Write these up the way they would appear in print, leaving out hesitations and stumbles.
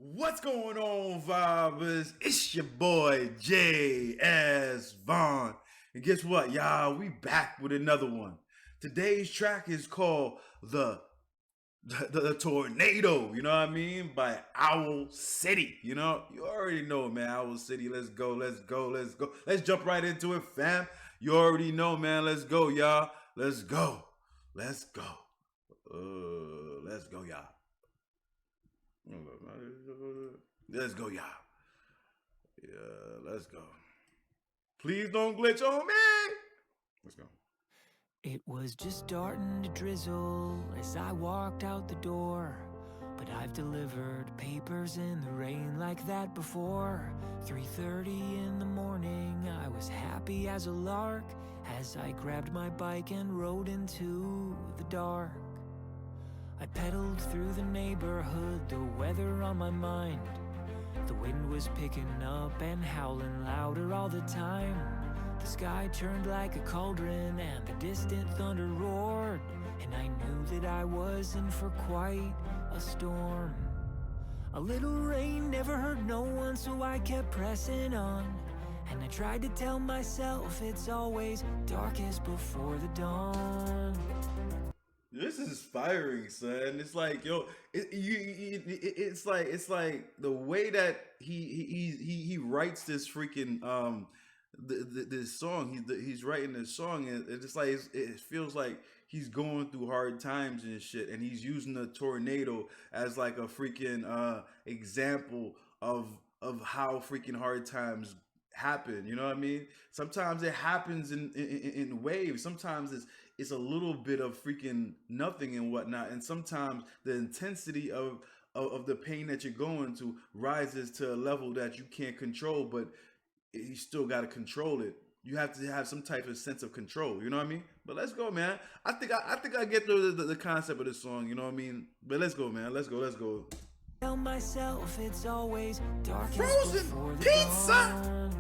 What's going on, vibers? It's your boy J.S. Vaughn. And guess what, y'all? We back with another one. Today's track is called the Tornado, you know what I mean? By Owl City. You already know, man. Owl City. Let's go, let's go, let's go. Let's jump right into it, fam. You already know, man. Let's go, y'all. Let's go. Let's go. Let's go, y'all. Let's go, y'all. Yeah, let's go. Please don't glitch on me. Let's go. It was just starting to drizzle as I walked out the door. But I've delivered papers in the rain like that before. 3:30 in the morning, I was happy as a lark as I grabbed my bike and rode into the dark. I pedaled through the neighborhood, the weather on my mind. The wind was picking up and howling louder all the time. The sky turned like a cauldron and the distant thunder roared. And I knew that I was in for quite a storm. A little rain never hurt no one, so I kept pressing on. And I tried to tell myself it's always darkest before the dawn. This is inspiring, son. It's like, yo, it's like the way that he writes this freaking this song. He's writing this song, and it's like it feels like he's going through hard times and shit, and he's using the tornado as like a freaking example of how freaking hard times happen. You know what I mean? Sometimes it happens in waves. Sometimes it's a little bit of freaking nothing and whatnot, and sometimes the intensity of the pain that you're going to rises to a level that you can't control, but you still got to control it. You have to have some type of sense of control. You know what I mean? But let's go, man. I think I get the concept of this song. You know what I mean? But let's go, man. Let's go. Tell myself it's always darkest Frozen before the pizza. dawn.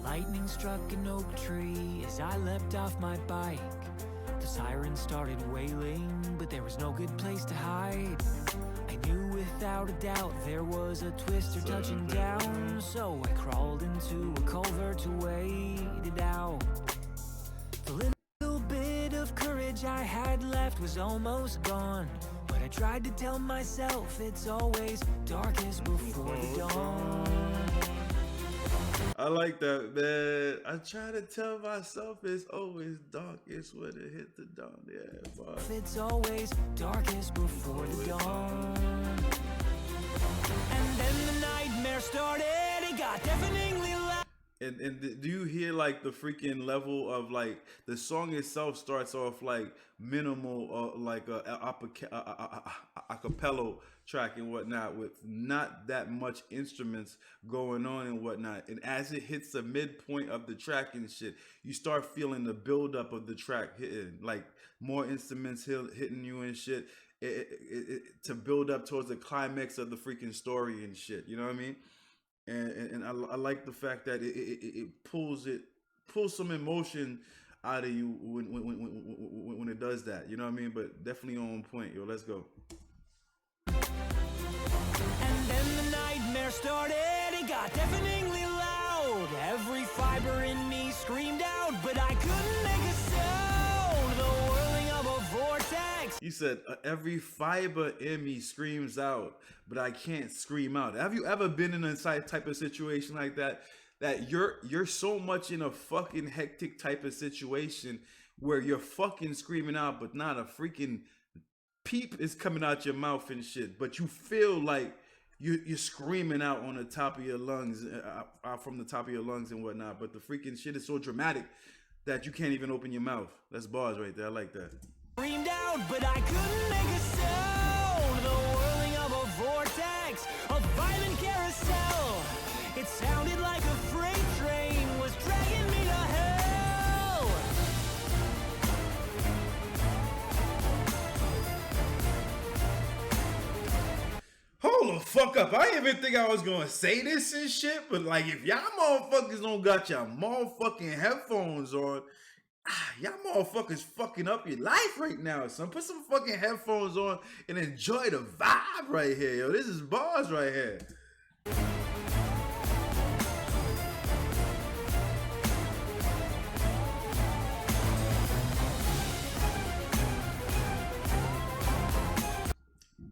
Lightning struck an oak tree as I leapt off my bike. The siren started wailing, but there was no good place to hide. I knew without a doubt there was a twister touching down, so I crawled into a culvert to wait it out. The little bit of courage I had left was almost gone, but I tried to tell myself it's always darkest before the dawn. I like that, man. I try to tell myself it's always darkest when it hit the dawn. Yeah, boy. It's always darkest before the dawn. And then the nightmare started. It got deafeningly loud. And do you hear like the freaking level of like the song itself starts off like minimal, like a cappella track and whatnot with not that much instruments going on and whatnot. And as it hits the midpoint of the track and shit, you start feeling the buildup of the track hitting, like more instruments hitting you and shit, to build up towards the climax of the freaking story and shit. You know what I mean? And I like the fact that it pulls some emotion out of you when it does that. You know what I mean? But definitely on point, yo. Let's go. And then the nightmare started. It got deafeningly loud. Every fiber in me screamed out, but I couldn't make a sound. The whirling of a vortex. He said, every fiber in me screams out, but I can't scream out. Have you ever been in a type of situation like that? That you're so much in a fucking hectic type of situation where you're fucking screaming out, but not a freaking peep is coming out your mouth and shit. But you feel like you're screaming out on the top of your lungs, from the top of your lungs and whatnot. But the freaking shit is so dramatic that you can't even open your mouth. That's bars right there. I like that. Screamed out, but I couldn't make a sound. The whirling of a vortex, a violent carousel. It sounded like a freight train was dragging me to hell. Hold the fuck up. I didn't even think I was gonna say this and shit, but like if y'all motherfuckers don't got your motherfucking headphones on, Y'all motherfuckers fucking up your life right now, son. Put some fucking headphones on and enjoy the vibe right here, yo. This is bars right here.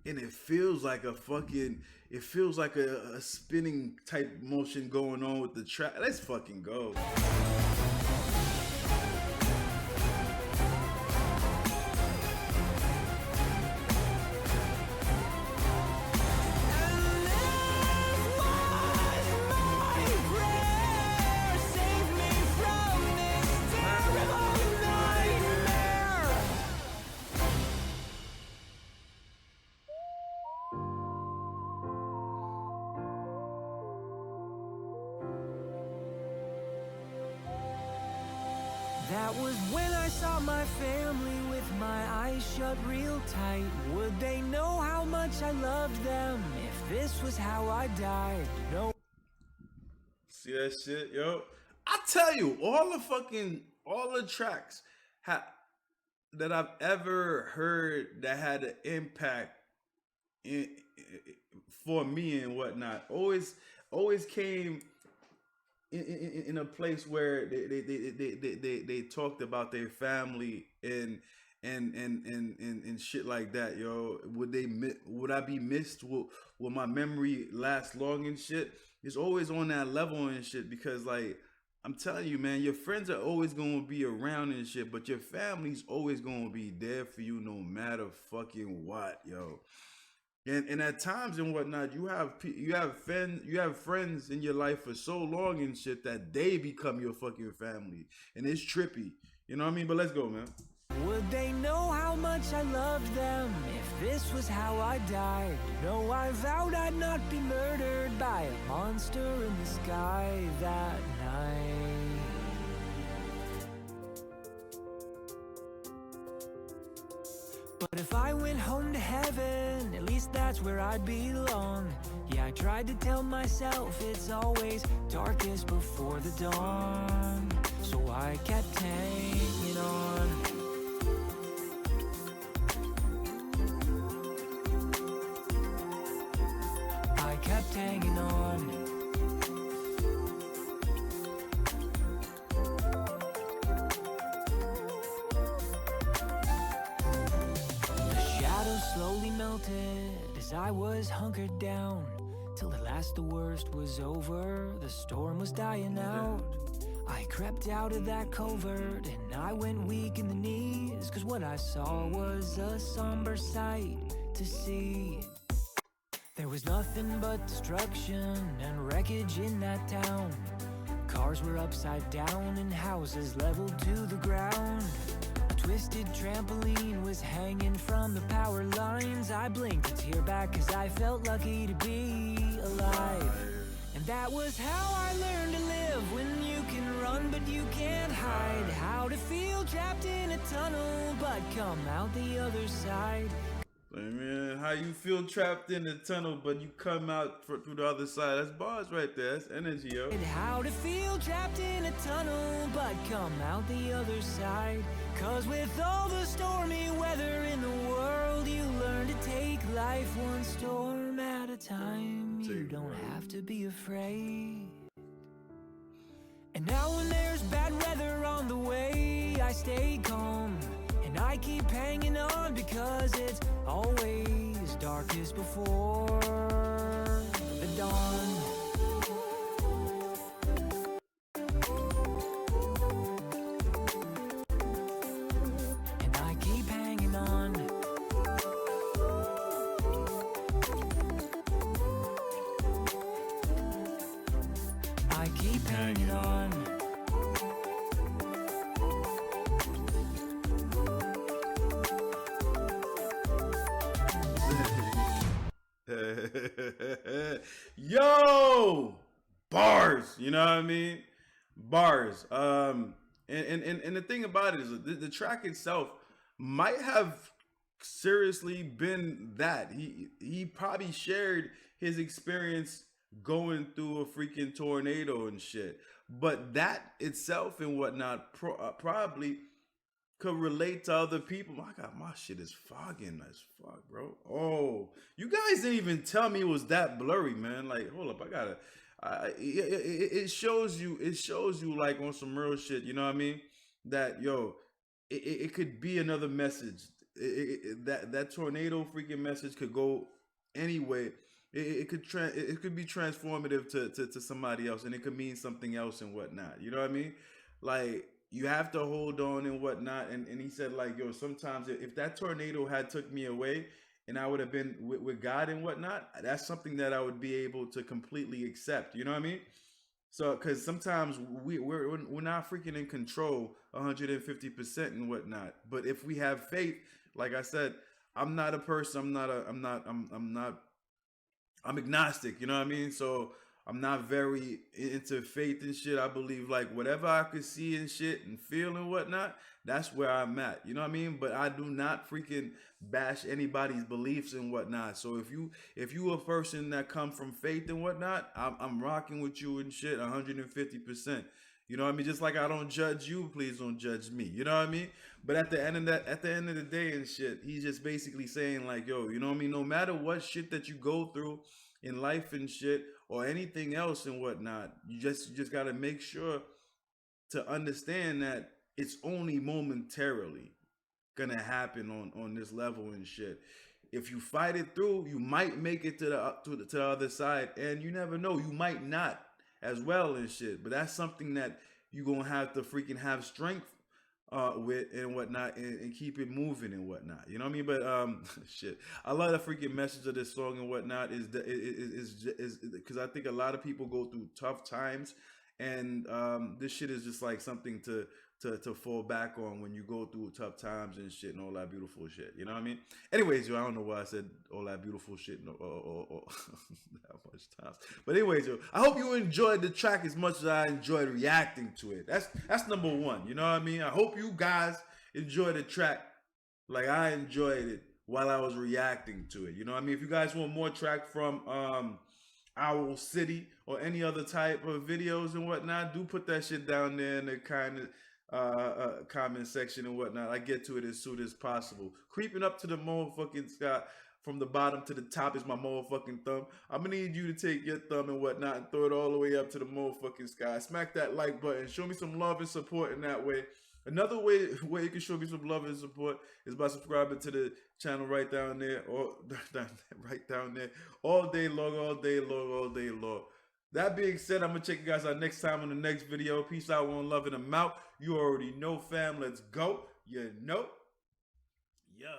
And it feels like a fucking, it feels like a spinning type motion going on with the track. Let's fucking go. That was when I saw my family with my eyes shut real tight. Would they know how much I loved them if this was how I died? No. See that shit, yo? I tell you, all the tracks that I've ever heard that had an impact in, for me and whatnot always came in a place where they talked about their family and shit like that, yo. Would I be missed? Will my memory last long and shit? It's always on that level and shit because like I'm telling you, man, your friends are always gonna be around and shit, but your family's always gonna be there for you no matter fucking what, yo. And at times and whatnot, you have friends in your life for so long and shit that they become your fucking family, and it's trippy. You know what I mean? But let's go, man. Would they know how much I loved them if this was how I died? No, I vowed I'd not be murdered by a monster in the sky that night. But if I went home to heaven, at least that's where I'd belong. Yeah, I tried to tell myself it's always darkest before the dawn. So I kept hanging on. I kept hanging on. Slowly melted as I was hunkered down, till at last the worst was over, the storm was dying out. I crept out of that covert and I went weak in the knees, cause what I saw was a somber sight to see. There was nothing but destruction and wreckage in that town. Cars were upside down and houses leveled to the ground. Twisted trampoline was hanging from the power lines. I blinked a tear back cause I felt lucky to be alive. And that was how I learned to live, when you can run but you can't hide. How to feel trapped in a tunnel but come out the other side. Hey, man, how you feel trapped in the tunnel but you come out through the other side? That's bars right there. That's energy, yo. And how to feel trapped in a tunnel but come out the other side. Cause with all the stormy weather in the world, you learn to take life one storm at a time. You don't have to be afraid. And now when there's bad weather on the way, I stay calm and I keep hanging on, because it's always darkest before the dawn. Hanging on. Yo, bars. You know what I mean? Bars. And the thing about it is the track itself might have seriously been that he probably shared his experience going through a freaking tornado and shit. But that itself and whatnot probably could relate to other people. My God, my shit is fogging as fuck, bro. Oh, you guys didn't even tell me it was that blurry, man. Like, hold up, I gotta. It shows you. It shows you like on some real shit. You know what I mean? That yo, it could be another message. That tornado freaking message could go anyway. It could be transformative to somebody else, and it could mean something else and whatnot. You know what I mean? Like you have to hold on and whatnot. And he said like, yo, sometimes if that tornado had took me away and I would have been with God and whatnot, that's something that I would be able to completely accept. You know what I mean? So, because sometimes we're not freaking in control 150% and whatnot. But if we have faith, like I said, I'm not a person. I'm not I'm agnostic, you know what I mean? So I'm not very into faith and shit. I believe like whatever I could see and shit and feel and whatnot, that's where I'm at. You know what I mean? But I do not freaking bash anybody's beliefs and whatnot. So if you a person that come from faith and whatnot, I'm rocking with you and shit 150%. You know what I mean? Just like I don't judge you, please don't judge me. You know what I mean? But at the end of the day and shit, he's just basically saying like, yo, you know what I mean? No matter what shit that you go through in life and shit or anything else and whatnot, you just gotta make sure to understand that it's only momentarily gonna happen on this level and shit. If you fight it through, you might make it to the other side, and you never know, you might not as well and shit. But that's something that you gonna have to freaking have strength with and whatnot, and keep it moving and whatnot. You know what I mean? But shit, I love the freaking message of this song and whatnot. Is because I think a lot of people go through tough times, and this shit is just like something to fall back on when you go through tough times and shit and all that beautiful shit. You know what I mean? Anyways, yo, I don't know why I said all that beautiful shit or that much times. But anyways, yo, I hope you enjoyed the track as much as I enjoyed reacting to it. That's number one. You know what I mean? I hope you guys enjoyed the track like I enjoyed it while I was reacting to it. You know what I mean? If you guys want more track from Owl City or any other type of videos and whatnot, do put that shit down there in the kind of comment section and whatnot. I get to it as soon as possible. Creeping up to the motherfucking sky from the bottom to the top is my motherfucking thumb. I'm gonna need you to take your thumb and whatnot and throw it all the way up to the motherfucking sky. Smack that like button. Show me some love and support in that way. Another way you can show me some love and support is by subscribing to the channel right down there, or right down there, all day long, all day long, all day long. That being said, I'm gonna check you guys out next time on the next video. Peace out, one love, and I'm out. You already know, fam. Let's go. You know, yeah.